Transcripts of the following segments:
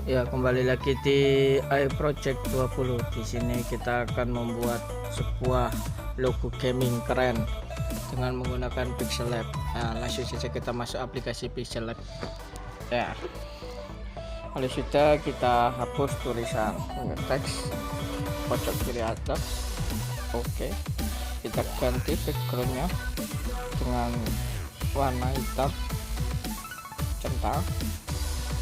Ya, kembali lagi di iProject 20. Di sini kita akan membuat sebuah logo gaming keren dengan menggunakan Pixellab. Nah, langsung saja kita masuk aplikasi Pixellab. Ya. Kalau sudah, kita hapus tulisan teks pojok kiri atas. Oke. Kita ganti backgroundnya dengan warna hitam centang.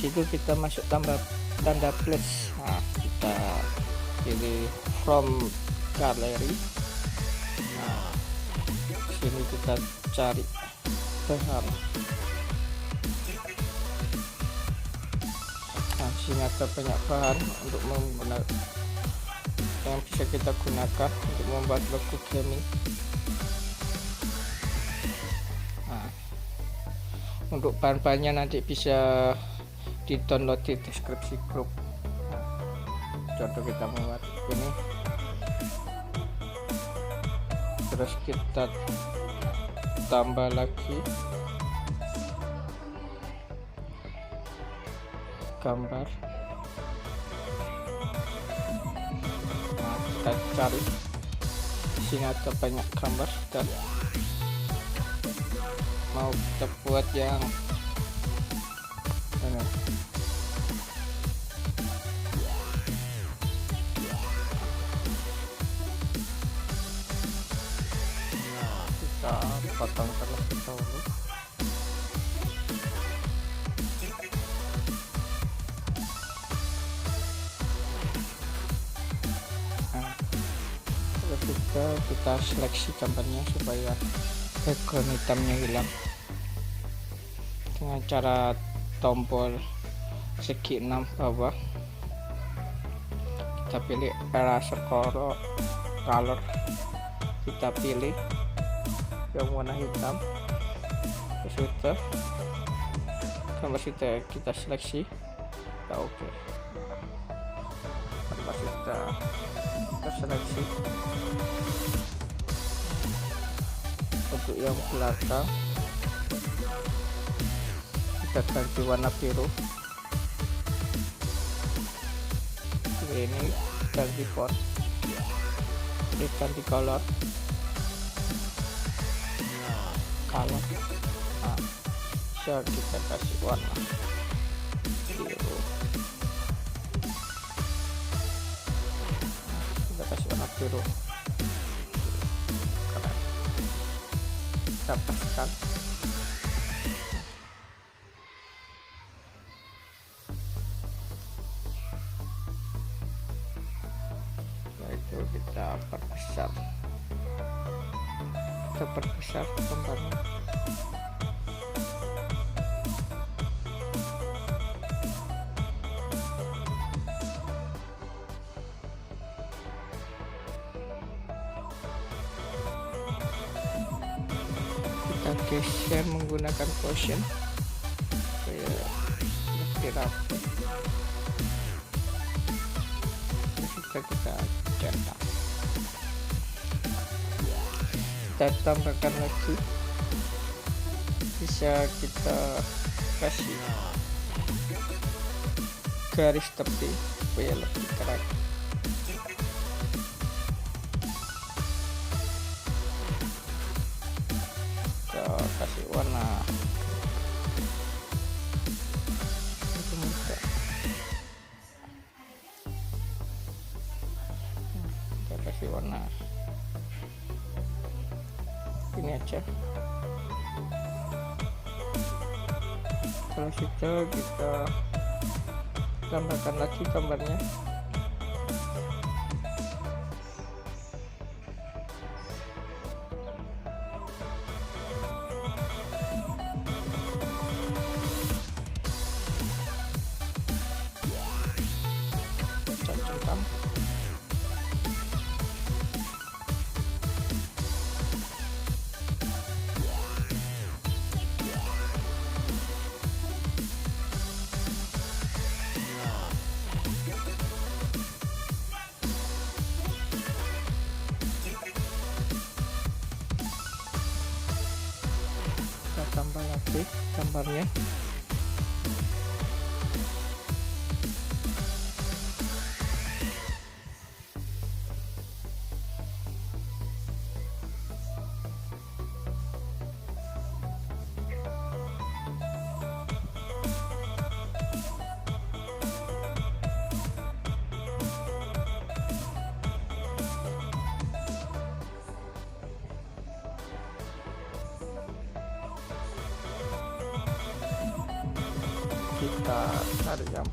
Situ kita masuk tanda plus. Nah, kita pilih from gallery. Nah, sini kita cari bahan. Nah, sini ada banyak bahan untuk menggunakan yang bisa kita gunakan untuk membuat logo gaming. Nah, untuk bahan-bahannya nanti bisa di download di deskripsi grup. Contoh kita membuat ini, terus kita tambah lagi gambar. Nah, kita cari di sini ada banyak gambar dan mau kita buat yang ini. Kita potong terlebih dahulu. Nah, terus juga kita seleksi gambarnya supaya background hitamnya hilang dengan cara tombol segi 6 bawah. Kita pilih eraser color, kita pilih yang warna hitam. Sudah gambar sudah kita seleksi. Ya, oke. Gambar sudah kita seleksi. Untuk yang belakang kita ganti warna biru. Ini ganti font, ini ganti color. Nah, bisa kita kasih warna biru. Kita kasih warna biru. Keren. Kita paskan. Yaitu kita perbesar gambarnya. Kita geser menggunakan motion supaya lebih rapi. Sudah kita cetak. Kita tambahkan lagi, bisa kita kasih garis tepi supaya lebih keren. Kita kasih warna mudah. Kita kasih warna ini aja. Kalau sudah, kita tambahkan lagi gambarnya. Centang. tambah lagi gambarnya. kita cari yang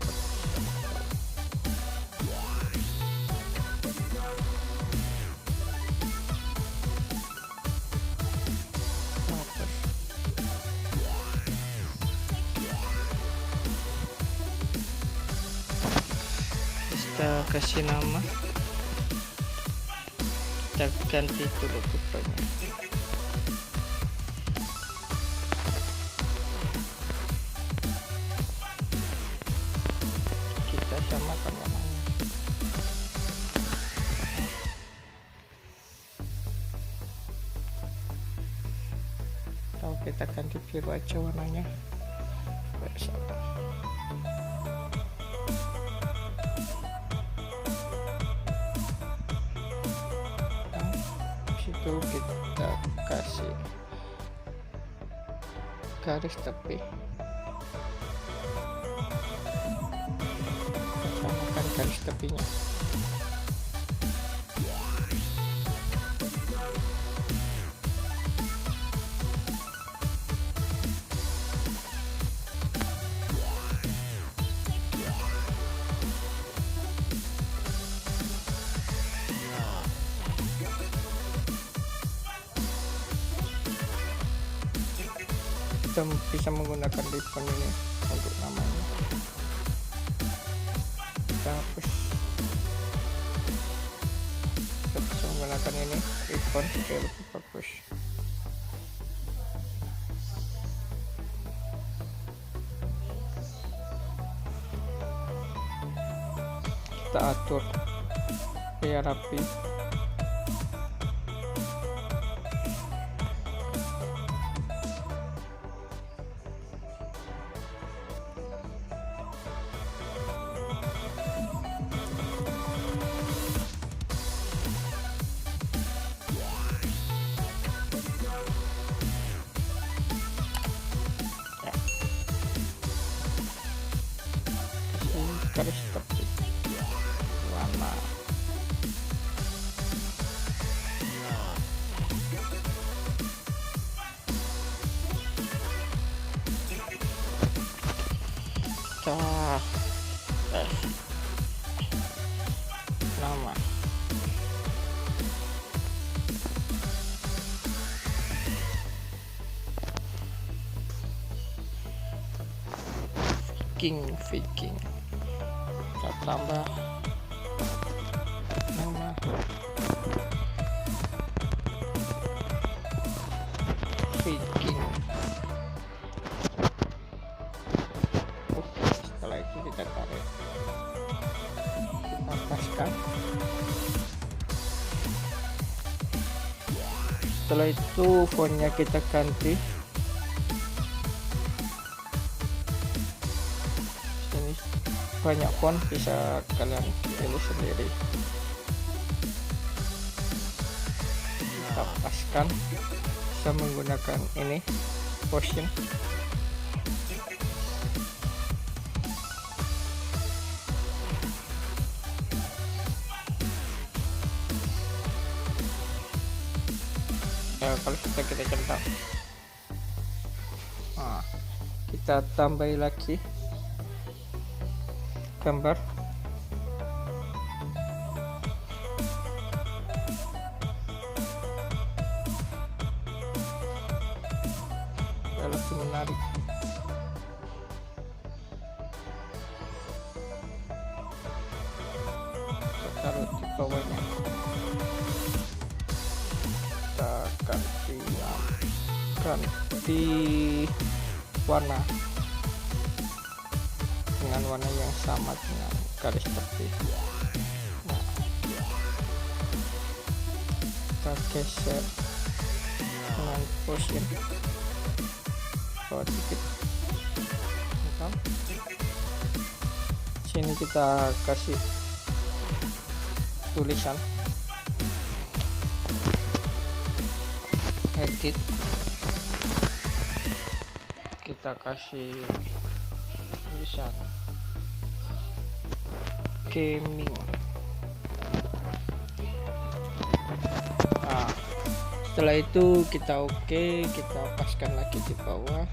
kita kasih nama, kita ganti dulu fotonya. Kita samakan warnanya. Atau kita ganti biru aja warnanya. Itu kita kasih garis tepi, samakan garis tepinya. Kita bisa menggunakan ribbon ini untuk namanya. Kita hapus. Kita bisa menggunakan ini ribbon supaya lebih bagus. Kita atur biar rapi. Garis tepi warna nama Viking. Kita tambah nama Viking. Oke, setelah itu kita tarik, kita paskan. Setelah itu fontnya kita ganti. Banyak font, bisa kalian pilih sendiri. Kita paskan, bisa menggunakan ini potion. Kalau kita centang, nah, kita tambahi lagi gambar. Lebih menarik. Kita taruh di bawahnya. Kita ganti warna dengan warna yang sama dengan garis tepi. Nah, kita geser dengan potion bawah dikit. Sini kita kasih tulisan, edit, kita kasih tulisan gaming. Nah, setelah itu kita oke, kita paskan lagi di bawah.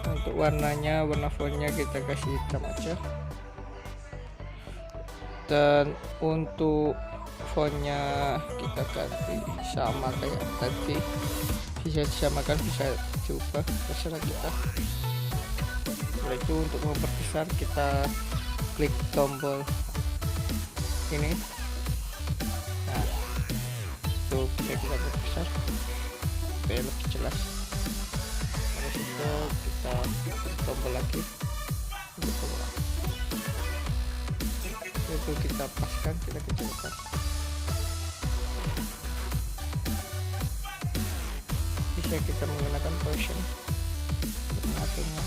Untuk warnanya, warna fontnya kita kasih hitam aja, dan untuk fontnya kita ganti sama kayak tadi, bisa disamakan, bisa coba, terserah kita. Setelah itu untuk memperbesar kita klik tombol ini, nah itu bisa kita perbesar supaya lebih jelas. Terus itu kita klik tombol lagi untuk keluar, itu kita paskan, kita kecilkan. Bisa kita menggunakan version untuk mengaturnya.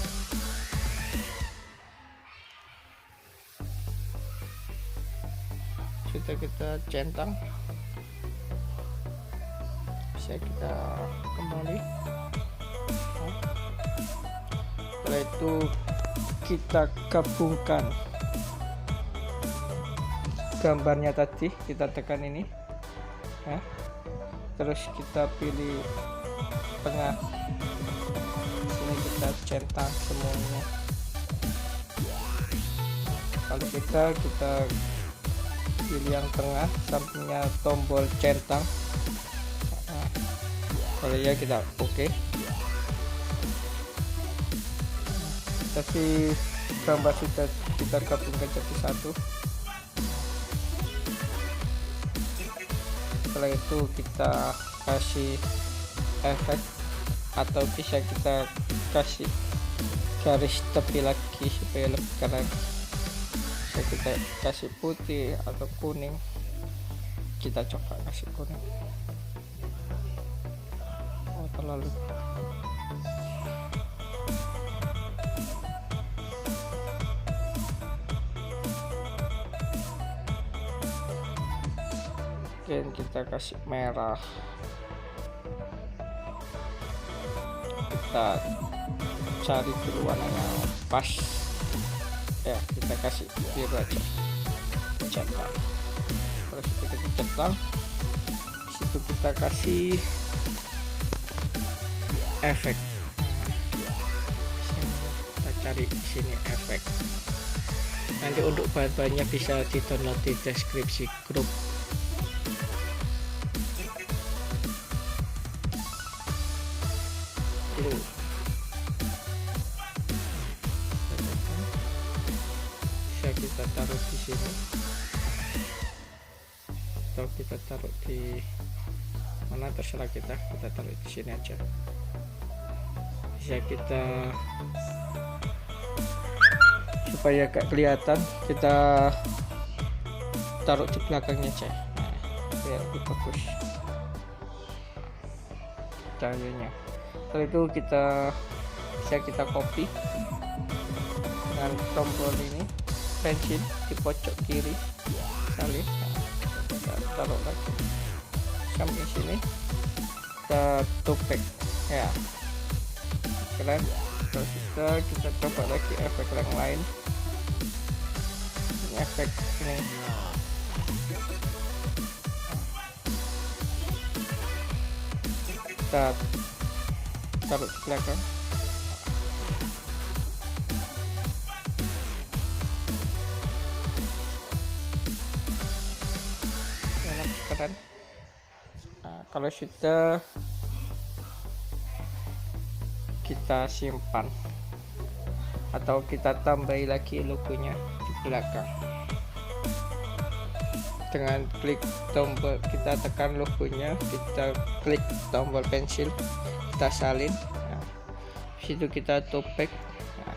Sudah kita centang, bisa kita kembali. Setelah itu kita gabungkan gambarnya tadi, kita tekan ini ya. Terus kita pilih tengah, sini kita centang semuanya. Kalau kita pilih yang tengah, sampingnya tombol centang. Kalau ya kita oke. Tapi gambar sudah kita gabungkan jadi satu. Setelah itu kita kasih efek, atau bisa kita kasih garis tepi lagi supaya lebih keren. Bisa kita kasih putih atau kuning, kita coba kasih kuning. Oh, terlalu dan kita kasih merah. Kita cari dulu warna yang pas ya, kita kasih biru aja, centang. Terus kita centang, situ kita kasih efek. Kita cari di sini efek. Nanti untuk bahan-bahannya bisa di download di deskripsi grup. Bisa kita taruh di sini atau kita taruh di mana, terserah kita taruh di sini aja. Bisa kita, supaya gak kelihatan, kita taruh di belakangnya aja, nah, biar lebih bagus cahayanya. Setelah itu kita bisa kita copy dengan tombol ini, pensil di pojok kiri salin. Nah, kita taruh lagi sampai sini, kita topek ya, keren. Terus kita coba lagi efek yang lain. Ini efek ini, kita taruh di belakang. Keren. Nah, kalau sudah kita simpan atau kita tambahi lagi logonya di belakang dengan klik tombol, kita tekan logonya, kita klik tombol pensil, kita salin. Nah, situ kita topek. Nah,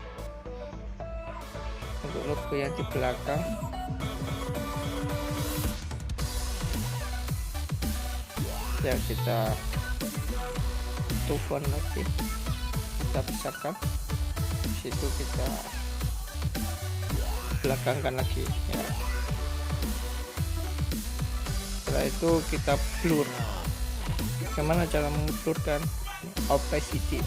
untuk logo yang di belakang ya, kita tufon lagi, kita besarkan. Situ kita belakangkan lagi ya. Setelah itu kita blur. Bagaimana cara mengblurkan? Opacity.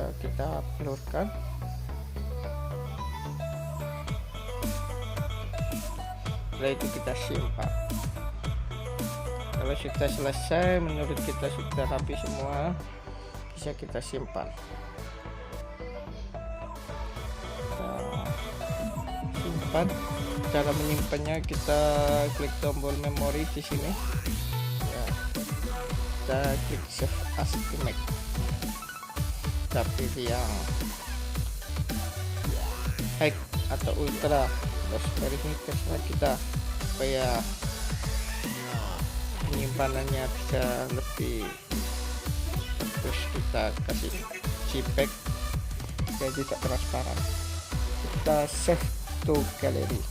bisa kita blurkan. Setelah itu kita simpan. Kalau sudah selesai, menurut kita sudah rapi semua, bisa kita simpan. Simpan. Cara menyimpannya, kita klik tombol memori di sini ya, kita klik save as image, tapi yang high atau ultra, terus dari ini terserah kita supaya penyimpanannya bisa lebih bagus. Kita kasih JPEG supaya tidak transparan. Kita save to gallery.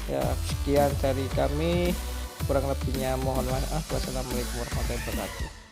Ya, sekian dari kami, kurang lebihnya mohon maaf. Wassalamualaikum warahmatullahi wabarakatuh.